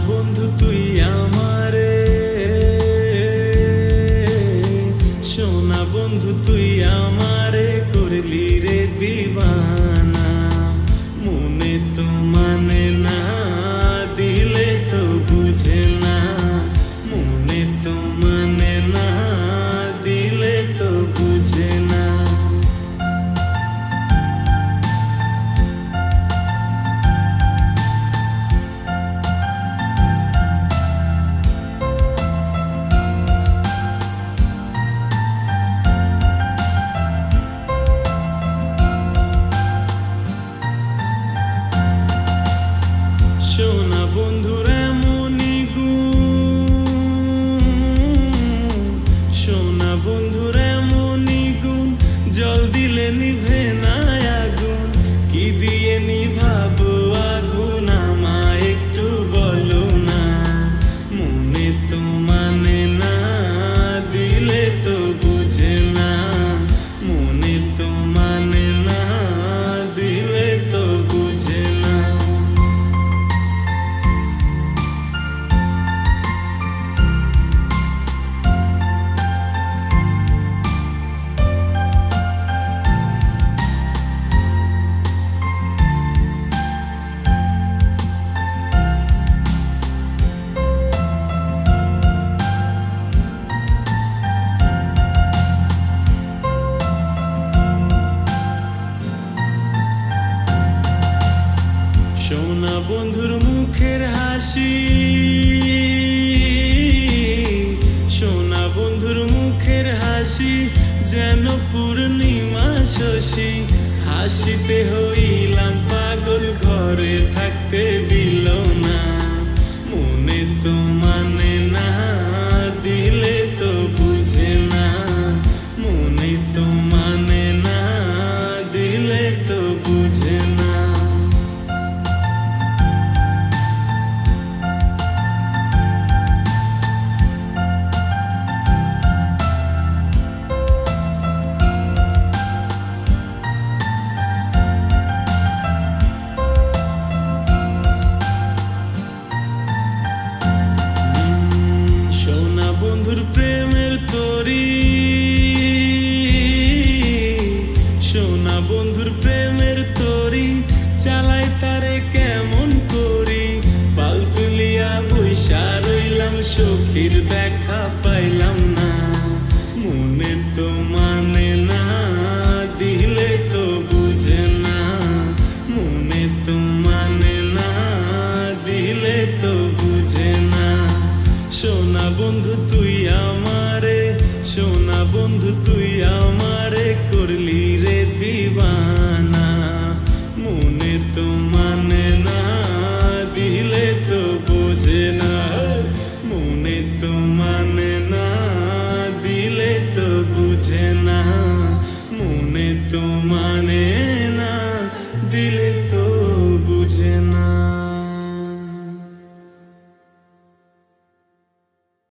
বন্ধু তুই আমারে, সোনা বন্ধু তুই আমারে করলি রে দিবানা। মনে তো মানে না, দিলে তো বুঝে না। মনে তো মানে না, দিলে তো বুঝে না। সোনা বন্ধুর এমনই গুণ, সোনা বন্ধুর এমনই গুণ, জল দিলে নিভে না আগুন। কি দিয়ে নিভাবো আগুন আমায় একটু বলো না। মনে তো মানে না, দিলে তো বুঝে না। মনে তো মানে না, দিলে তো বুঝে না। সোনা বন্ধুর মুখের হাসি, সোনা বন্ধুর মুখের হাসি যেন পূর্ণিমা শশী। হাসিতে হইলাম পাগল, ঘরে থাকতে দিল না। মনে তো মানে না, দিলে তো বুঝে না। মনে তো মানে না, দিলে তো বুঝে না। বন্ধুর প্রেমের তরি, সোনা বন্ধুর প্রেমের তরি, চালাই তারে কেমন করি। পাল তুলিয়া বৈশা রইলাম, সখীর দেখা পাইলাম না। মনে তো মানে না, দিলে তো বুঝে না। মনে তো মানে না, দিলে তো বুঝে না। সোনা বন্ধু তুই আমারে, সোনা বন্ধু তুই আমারে করলি